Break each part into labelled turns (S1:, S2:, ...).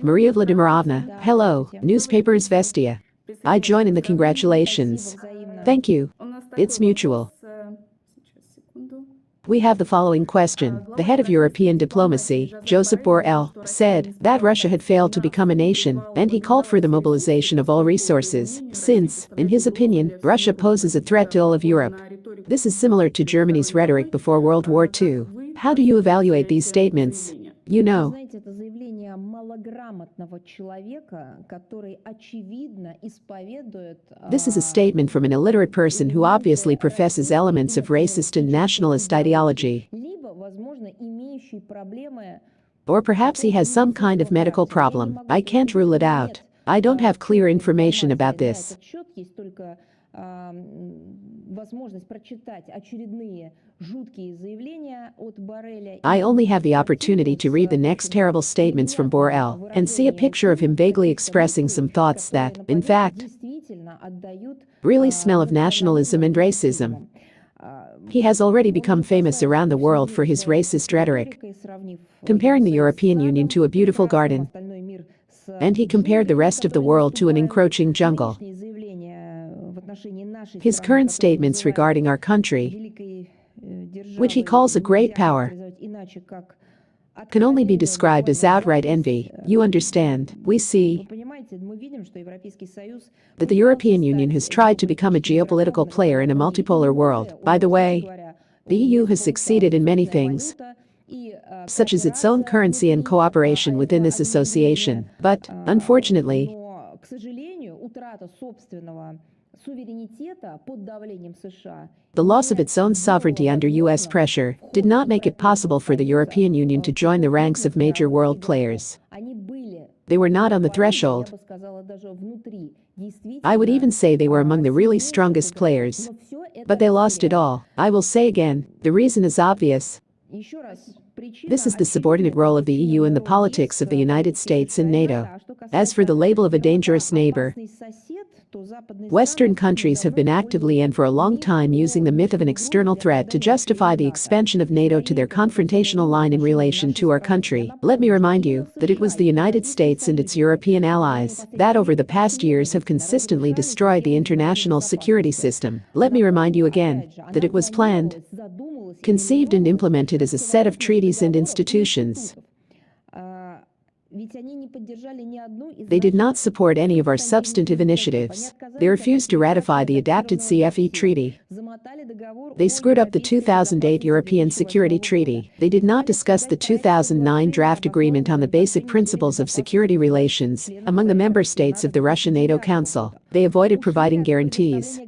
S1: Maria Vladimirovna, hello, newspaper Izvestia. I join in the congratulations. Thank you. It's mutual. We have the following question. The head of European diplomacy, Joseph Borrell, said that Russia had failed to become a nation, and he called for the mobilization of all resources, since, in his opinion, Russia poses a threat to all of Europe. This is similar to Germany's rhetoric before World War II. How do you evaluate these statements? You know. This is a statement from an illiterate person who obviously professes elements of racist and nationalist ideology. Or perhaps he has some kind of medical problem. I can't rule it out. I don't have clear information about this. I only have the opportunity to read the next terrible statements from Borrell and see a picture of him vaguely expressing some thoughts that, in fact, really smell of nationalism and racism. He has already become famous around the world for his racist rhetoric, comparing the European Union to a beautiful garden, and he compared the rest of the world to an encroaching jungle. His current statements regarding our country, which he calls a great power, can only be described as outright envy. You understand, we see that the European Union has tried to become a geopolitical player in a multipolar world. By the way, the EU has succeeded in many things, such as its own currency and cooperation within this association, but, unfortunately, the loss of its own sovereignty under US pressure did not make it possible for the European Union to join the ranks of major world players. They were not on the threshold. I would even say they were among the really strongest players. But they lost it all. I will say again, the reason is obvious. This is the subordinate role of the EU in the politics of the United States and NATO. As for the label of a dangerous neighbor, Western countries have been actively and for a long time using the myth of an external threat to justify the expansion of NATO to their confrontational line in relation to our country. Let me remind you that it was the United States and its European allies that over the past years have consistently destroyed the international security system. Let me remind you again that it was planned, conceived and implemented as a set of treaties and institutions. They did not support any of our substantive initiatives. They refused to ratify the adapted CFE treaty. They screwed up the 2008 European Security Treaty. They did not discuss the 2009 draft agreement on the basic principles of security relations among the member states of the Russia-NATO Council. They avoided providing guarantees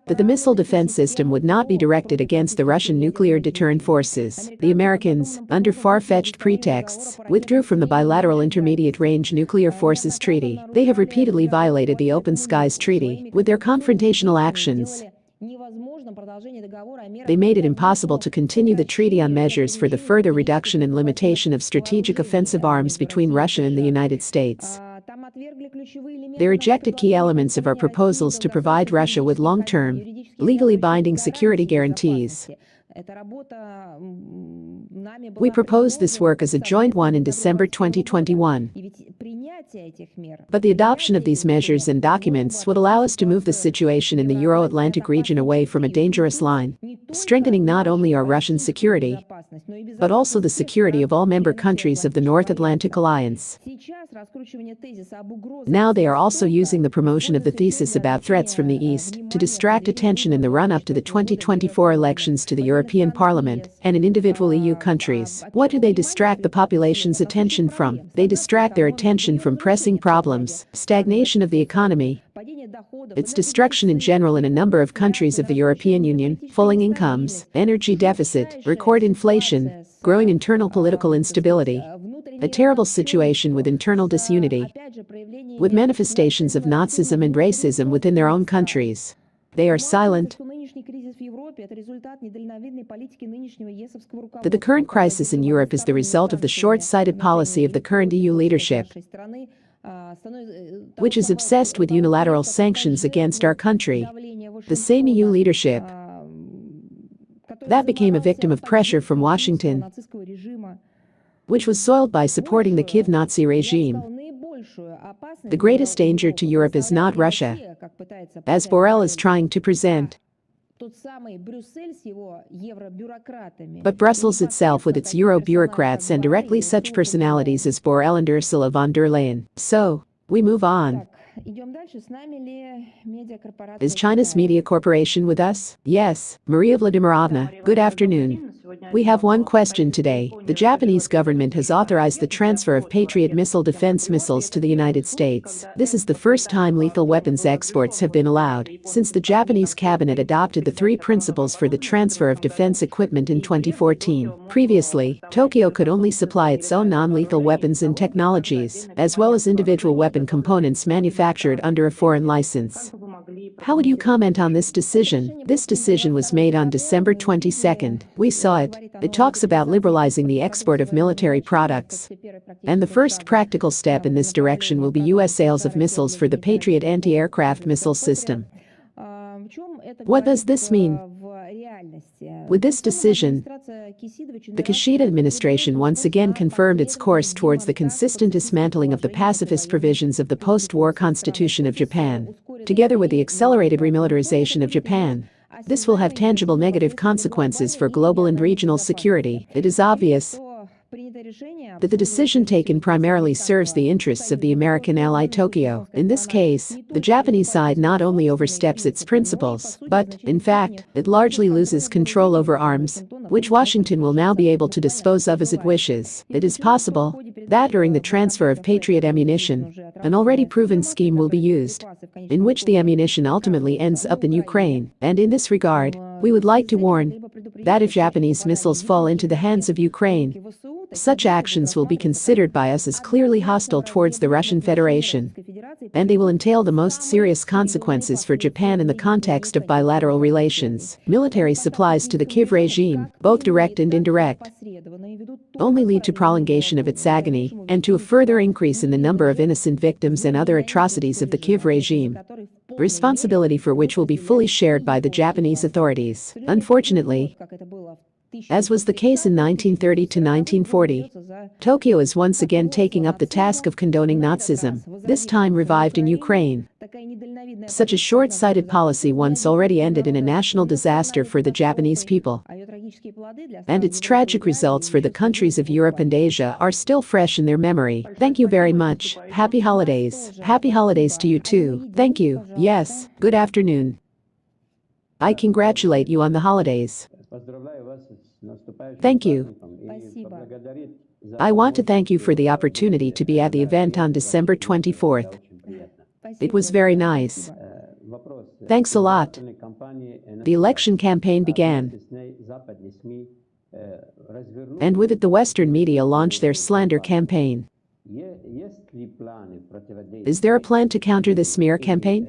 S1: that the missile defense system would not be directed against the Russian nuclear deterrent forces. The Americans, under far-fetched pretexts, withdrew from the bilateral intermediate-range nuclear forces treaty. They have repeatedly violated the Open Skies Treaty with their confrontational actions. They made it impossible to continue the treaty on measures for the further reduction and limitation of strategic offensive arms between Russia and the United States. They rejected key elements of our proposals to provide Russia with long-term, legally binding security guarantees. We proposed this work as a joint one in December 2021. But the adoption of these measures and documents would allow us to move the situation in the Euro-Atlantic region away from a dangerous line, strengthening not only our Russian security, but also the security of all member countries of the North Atlantic Alliance. Now they are also using the promotion of the thesis about threats from the East to distract attention in the run-up to the 2024 elections to the European Parliament and in individual EU countries. What do they distract the population's attention from? They distract their attention from pressing problems, stagnation of the economy, its destruction in general in a number of countries of the European Union, falling incomes, energy deficit, record inflation, growing internal political instability, a terrible situation with internal disunity, with manifestations of Nazism and racism within their own countries. They are silent. That the current crisis in Europe is the result of the short-sighted policy of the current EU leadership, which is obsessed with unilateral sanctions against our country. The same EU leadership that became a victim of pressure from Washington which was soiled by supporting the Kiev Nazi regime. The greatest danger to Europe is not Russia, as Borrell is trying to present, but Brussels itself with its Euro bureaucrats and directly such personalities as Borrell and Ursula von der Leyen. So, we move on. Is China's media corporation with us? Yes, Maria Vladimirovna, good afternoon. We have one question today. The Japanese government has authorized the transfer of Patriot missile defense missiles to the United States. This is the first time lethal weapons exports have been allowed since the Japanese cabinet adopted the three principles for the transfer of defense equipment in 2014. Previously, Tokyo could only supply its own non-lethal weapons and technologies, as well as individual weapon components manufactured under a foreign license. How would you comment on this decision? This decision was made on December 22nd. We saw it. It talks about liberalizing the export of military products. And the first practical step in this direction will be U.S. sales of missiles for the Patriot anti-aircraft missile system. What does this mean? With this decision, the Kishida administration once again confirmed its course towards the consistent dismantling of the pacifist provisions of the post-war Constitution of Japan, together with the accelerated remilitarization of Japan. This will have tangible negative consequences for global and regional security. It is obvious that the decision taken primarily serves the interests of the American ally Tokyo. In this case, the Japanese side not only oversteps its principles, but, in fact, it largely loses control over arms, which Washington will now be able to dispose of as it wishes. It is possible that during the transfer of Patriot ammunition, an already proven scheme will be used, in which the ammunition ultimately ends up in Ukraine. And in this regard, we would like to warn that if Japanese missiles fall into the hands of Ukraine, such actions will be considered by us as clearly hostile towards the Russian Federation, and they will entail the most serious consequences for Japan in the context of bilateral relations. Military supplies to the Kiev regime, both direct and indirect, only lead to prolongation of its agony and to a further increase in the number of innocent victims and other atrocities of the Kiev regime, responsibility for which will be fully shared by the Japanese authorities. Unfortunately, as was the case in 1930 to 1940, Tokyo is once again taking up the task of condoning Nazism, this time revived in Ukraine. Such a short-sighted policy once already ended in a national disaster for the Japanese people, and its tragic results for the countries of Europe and Asia are still fresh in their memory. Thank you very much. Happy holidays. Happy holidays to you too. Thank you. Yes, good afternoon. I congratulate you on the holidays. Thank you. I want to thank you for the opportunity to be at the event on December 24th. It was very nice. Thanks a lot. The election campaign began, and with it the Western media launched their slander campaign. Is there a plan to counter this smear campaign?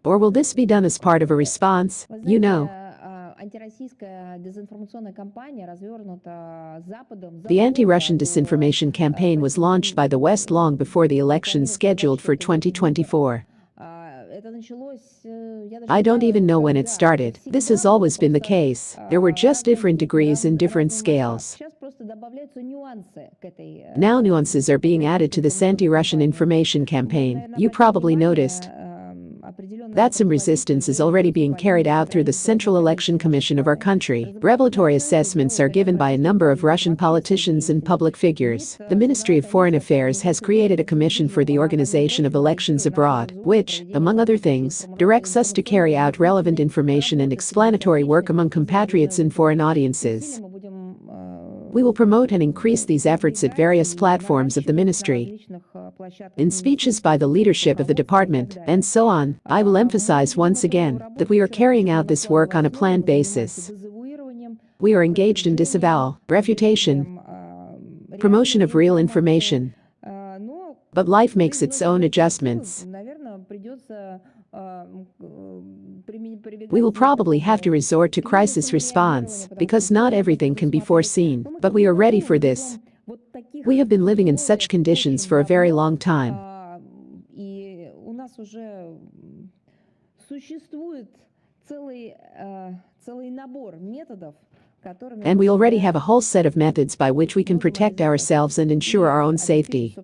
S1: Or will this be done as part of a response? You know, the anti-Russian disinformation campaign was launched by the West long before the elections scheduled for 2024. I don't even know when it started. This has always been the case. There were just different degrees and different scales. Now nuances are being added to this anti-Russian information campaign. You probably noticed that some resistance is already being carried out through the Central Election Commission of our country. Revelatory assessments are given by a number of Russian politicians and public figures. The Ministry of Foreign Affairs has created a commission for the organization of elections abroad, which, among other things, directs us to carry out relevant information and explanatory work among compatriots in foreign audiences. We will promote and increase these efforts at various platforms of the ministry, in speeches by the leadership of the department, and so on. I will emphasize once again that we are carrying out this work on a planned basis. We are engaged in disavowal, refutation, promotion of real information. But life makes its own adjustments. We will probably have to resort to crisis response, because not everything can be foreseen, but we are ready for this. We have been living in such conditions for a very long time. And we already have a whole set of methods by which we can protect ourselves and ensure our own safety.